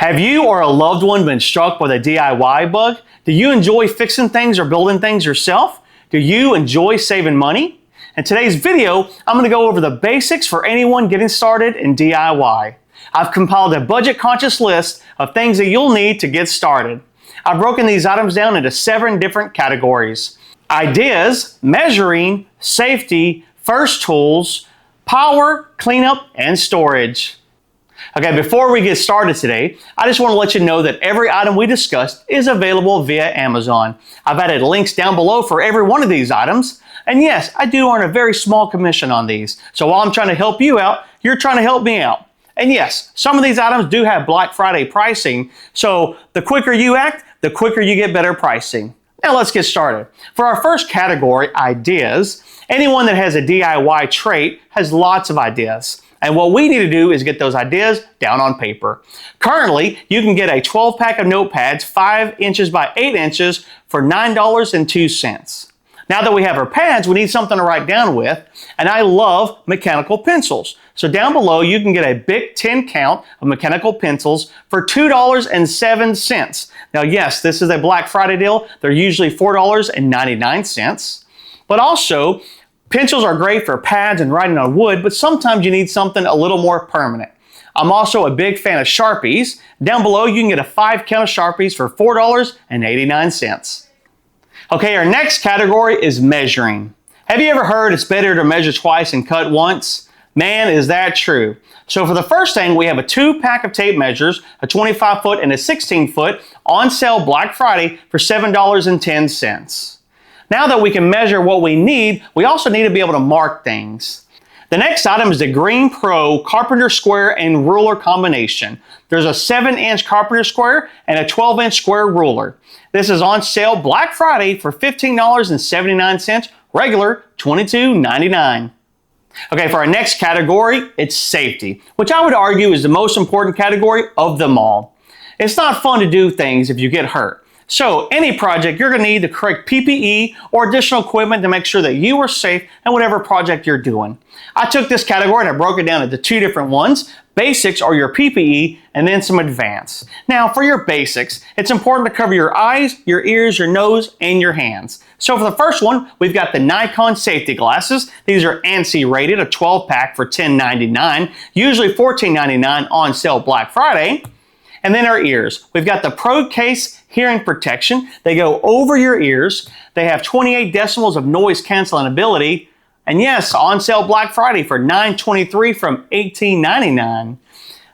Have you or a loved one been struck with a DIY bug? Do you enjoy fixing things or building things yourself? Do you enjoy saving money? In today's video, I'm going to go over the basics for anyone getting started in DIY. I've compiled a budget-conscious list of things that you'll need to get started. I've broken these items down into 7 different categories: ideas, measuring, safety, first tools, power, cleanup, and storage. Okay, before we get started today, I just want to let you know that every item we discussed is available via Amazon. I've added links down below for every one of these items. And yes, I do earn a very small commission on these. So while I'm trying to help you out, you're trying to help me out. And yes, some of these items do have Black Friday pricing. So the quicker you act, the quicker you get better pricing. Now let's get started. For our first category, ideas, anyone that has a DIY trait has lots of ideas. And what we need to do is get those ideas down on paper. Currently, you can get a 12-pack of notepads 5 inches by 8 inches for $9.02. Now that we have our pads, we need something to write down with, and I love mechanical pencils. So down below, you can get a Bic 10 count of mechanical pencils for $2.07. Now yes, this is a Black Friday deal. They're usually $4.99. But also, pencils are great for pads and writing on wood, but sometimes you need something a little more permanent. I'm also a big fan of Sharpies. Down below, you can get a 5 count of Sharpies for $4.89. Okay, our next category is measuring. Have you ever heard it's better to measure twice and cut once? Man, is that true. So for the first thing, we have a 2-pack of tape measures, a 25-foot and a 16-foot, on sale Black Friday for $7.10. Now that we can measure what we need, we also need to be able to mark things. The next item is the Green Pro Carpenter Square and Ruler combination. There's a 7-inch Carpenter Square and a 12-inch square ruler. This is on sale Black Friday for $15.79, regular $22.99. Okay, for our next category, it's safety, which I would argue is the most important category of them all. It's not fun to do things if you get hurt. So any project, you're going to need the correct PPE or additional equipment to make sure that you are safe in whatever project you're doing. I took this category and I broke it down into 2 different ones. Basics are your PPE, and then some advanced. Now for your basics, it's important to cover your eyes, your ears, your nose, and your hands. So for the first one, we've got the Nikon safety glasses. These are ANSI rated, a 12-pack for $10.99, usually $14.99 on sale Black Friday. And then our ears. We've got the ProCase hearing protection. They go over your ears. They have 28 decibels of noise canceling ability. And yes, on sale Black Friday for $9.23 from $18.99.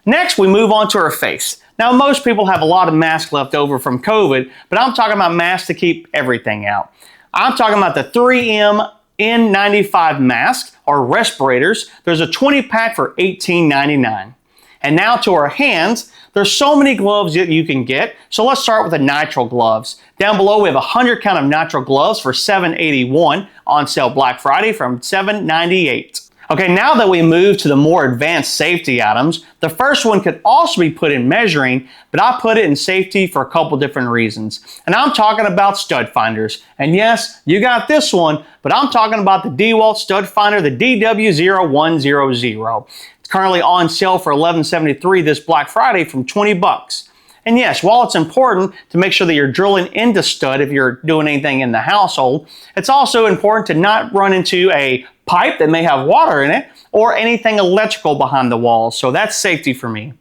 Next, we move on to our face. Now, most people have a lot of masks left over from COVID, but I'm talking about masks to keep everything out. I'm talking about the 3M N95 mask or respirators. There's a 20-pack for $18.99. And now to our hands. There's so many gloves that you can get. So let's start with the nitrile gloves. Down below, we have a 100 count of nitrile gloves for $7.81 on sale Black Friday from $7.98. Okay, now that we move to the more advanced safety items, the first one could also be put in measuring, but I put it in safety for a couple different reasons. And I'm talking about stud finders. And yes, you got this one, but I'm talking about the DeWalt stud finder, the DW0100. Currently on sale for $11.73 this Black Friday from $20. And yes, while it's important to make sure that you're drilling into stud if you're doing anything in the household, it's also important to not run into a pipe that may have water in it or anything electrical behind the walls. So that's safety for me.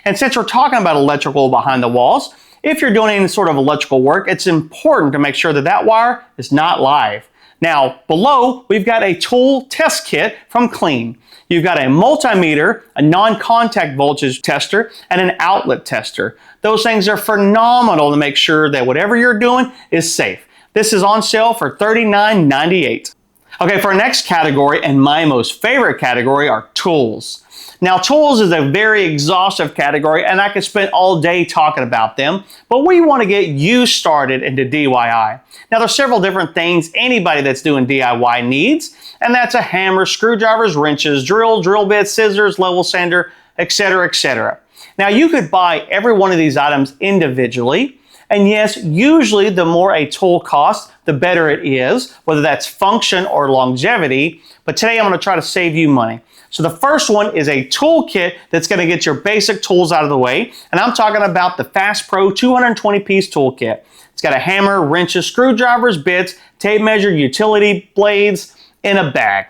And since we're talking about electrical behind the walls, if you're doing any sort of electrical work, it's important to make sure that that wire is not live. Now, below, we've got a tool test kit from Clean. You've got a multimeter, a non-contact voltage tester, and an outlet tester. Those things are phenomenal to make sure that whatever you're doing is safe. This is on sale for $39.98. Okay, for our next category, and my most favorite category, are tools. Now, tools is a very exhaustive category, and I could spend all day talking about them, but we want to get you started into DIY. Now, there's several different things anybody that's doing DIY needs, and that's a hammer, screwdrivers, wrenches, drill bit, scissors, level sander, etc., etc. Now, you could buy every one of these items individually, And yes, usually the more a tool costs, the better it is, whether that's function or longevity. But today I'm going to try to save you money. So the first one is a toolkit that's going to get your basic tools out of the way. And I'm talking about the Fast Pro 220-piece toolkit. It's got a hammer, wrenches, screwdrivers, bits, tape measure, utility blades in a bag.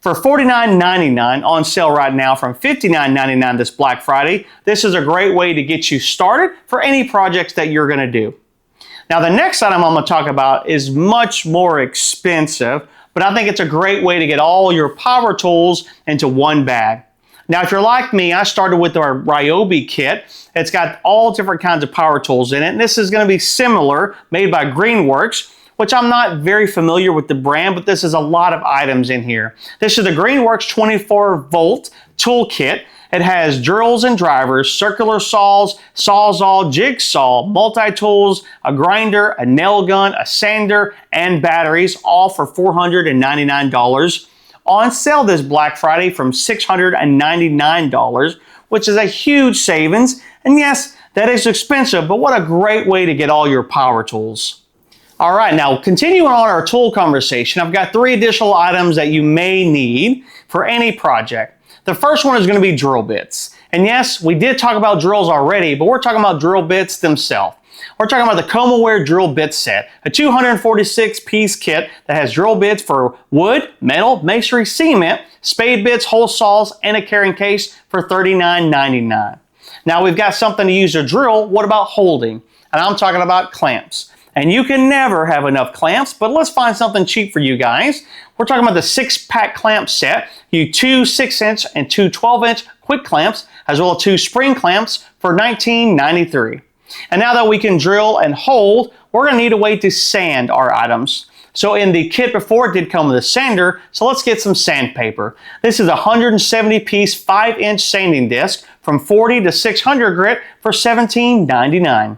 For $49.99 on sale right now from $59.99 this Black Friday, this is a great way to get you started for any projects that you're going to do. Now the next item I'm going to talk about is much more expensive, but I think it's a great way to get all your power tools into one bag. Now if you're like me, I started with our Ryobi kit. It's got all different kinds of power tools in it, and this is going to be similar, made by Greenworks, which I'm not very familiar with the brand, but this is a lot of items in here. This is the Greenworks 24-volt toolkit. It has drills and drivers, circular saws, sawzall, jigsaw, multi-tools, a grinder, a nail gun, a sander, and batteries, all for $499. On sale this Black Friday from $699, which is a huge savings. And yes, that is expensive, but what a great way to get all your power tools. All right, now continuing on our tool conversation, I've got 3 additional items that you may need for any project. The first one is going to be drill bits. And yes, we did talk about drills already, but we're talking about drill bits themselves. We're talking about the Comaware drill bit set, a 246-piece kit that has drill bits for wood, metal, masonry, cement, spade bits, hole saws, and a carrying case for $39.99. Now we've got something to use to drill. What about holding? And I'm talking about clamps. And you can never have enough clamps, but let's find something cheap for you guys. We're talking about the 6-pack clamp set. You 2 6-inch and 2 12-inch quick clamps, as well as 2 spring clamps for $19.93. And now that we can drill and hold, we're going to need a way to sand our items. So in the kit before, it did come with a sander, so let's get some sandpaper. This is a 170-piece 5-inch sanding disc from 40 to 600 grit for $17.99.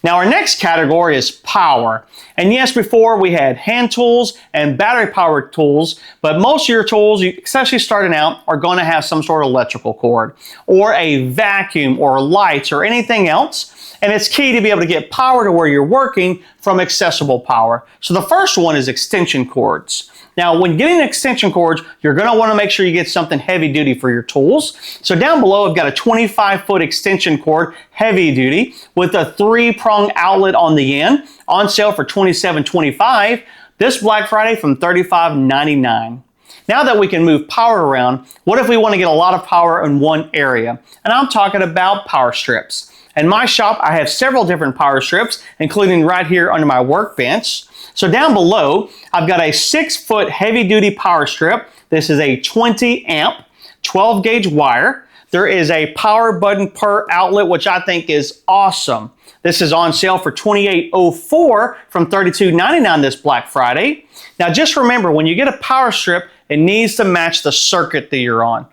Now our next category is power. And yes, before we had hand tools and battery powered tools, but most of your tools, especially starting out, are going to have some sort of electrical cord or a vacuum or lights or anything else. And it's key to be able to get power to where you're working from accessible power. So the first one is extension cords. Now, when getting extension cords, you're going to want to make sure you get something heavy duty for your tools. So down below, I've got a 25-foot extension cord, heavy duty, with a 3-prong outlet on the end, on sale for $27.25. This Black Friday from $35.99. Now that we can move power around, what if we want to get a lot of power in one area? And I'm talking about power strips. In my shop, I have several different power strips, including right here under my workbench. So down below, I've got a 6-foot heavy-duty power strip. This is a 20-amp, 12-gauge wire. There is a power button per outlet, which I think is awesome. This is on sale for $28.04 from $32.99 this Black Friday. Now just remember, when you get a power strip, it needs to match the circuit that you're on.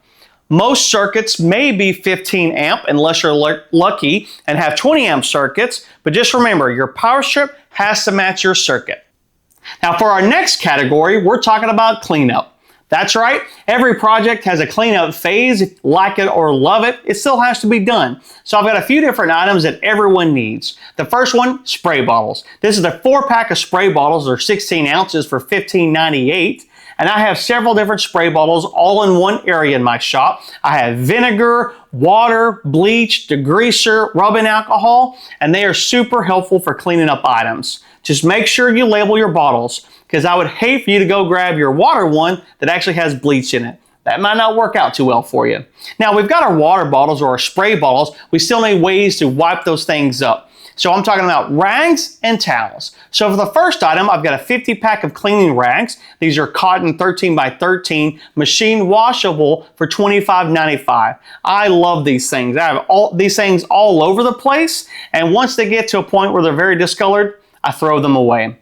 Most circuits may be 15 amp unless you're lucky and have 20 amp circuits, but just remember, your power strip has to match your circuit. Now for our next category, we're talking about cleanup. That's right, every project has a cleanup phase. Like it or love it, it still has to be done. So I've got a few different items that everyone needs. The first one, spray bottles. This is a 4-pack of spray bottles. They're 16 ounces for $15.98. And I have several different spray bottles all in one area in my shop. I have vinegar, water, bleach, degreaser, rubbing alcohol, and they are super helpful for cleaning up items. Just make sure you label your bottles, because I would hate for you to go grab your water one that actually has bleach in it. That might not work out too well for you. Now we've got our water bottles or our spray bottles. We still need ways to wipe those things up. So I'm talking about rags and towels. So for the first item, I've got a 50-pack of cleaning rags. These are cotton 13 by 13, machine washable for $25.95. I love these things. I have these things all over the place. And once they get to a point where they're very discolored, I throw them away.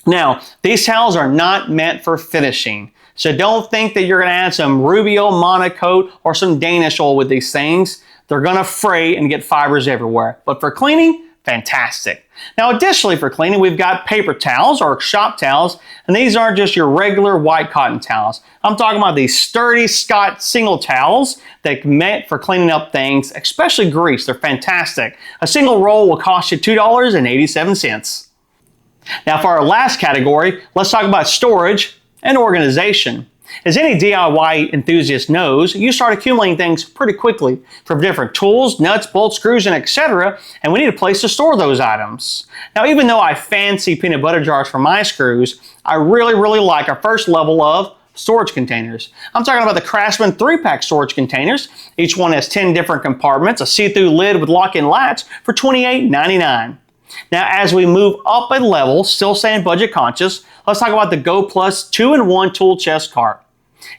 Now, these towels are not meant for finishing. So don't think that you're going to add some Rubio Monocoat or some Danish oil with these things. They're going to fray and get fibers everywhere. But for cleaning, fantastic. Now additionally for cleaning, we've got paper towels or shop towels, and these aren't just your regular white cotton towels. I'm talking about these sturdy Scott single towels that are meant for cleaning up things, especially grease. They're fantastic. A single roll will cost you $2.87. Now for our last category, let's talk about storage and organization. As any DIY enthusiast knows, you start accumulating things pretty quickly from different tools, nuts, bolts, screws, and etc. And we need a place to store those items. Now, even though I fancy peanut butter jars for my screws, I really like our first level of storage containers. I'm talking about the Craftsman 3-pack storage containers. Each one has 10 different compartments, a see-through lid with lock-in latch for $28.99. Now, as we move up a level, still staying budget conscious, let's talk about the Go Plus 2-in-1 tool chest cart.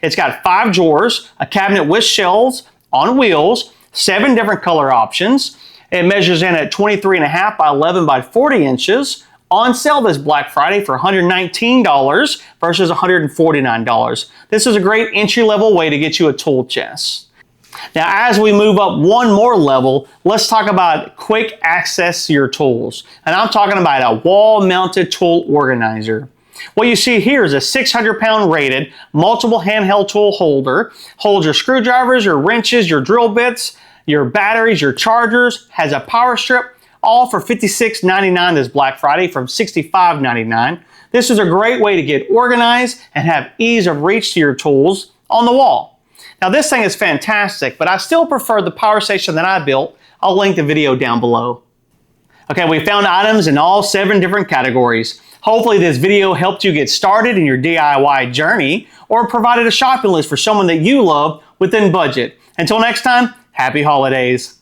It's got 5 drawers, a cabinet with shelves on wheels, 7 different color options. It measures in at 23.5 by 11 by 40 inches. On sale this Black Friday for $119 versus $149. This is a great entry-level way to get you a tool chest. Now, as we move up one more level, let's talk about quick access to your tools. And I'm talking about a wall-mounted tool organizer. What you see here is a 600-pound rated multiple handheld tool holder. Holds your screwdrivers, your wrenches, your drill bits, your batteries, your chargers. Has a power strip, all for $56.99 this Black Friday from $65.99. This is a great way to get organized and have ease of reach to your tools on the wall. Now this thing is fantastic, but I still prefer the power station that I built. I'll link the video down below. Okay, we found items in all 7 different categories. Hopefully this video helped you get started in your DIY journey or provided a shopping list for someone that you love within budget. Until next time, happy holidays.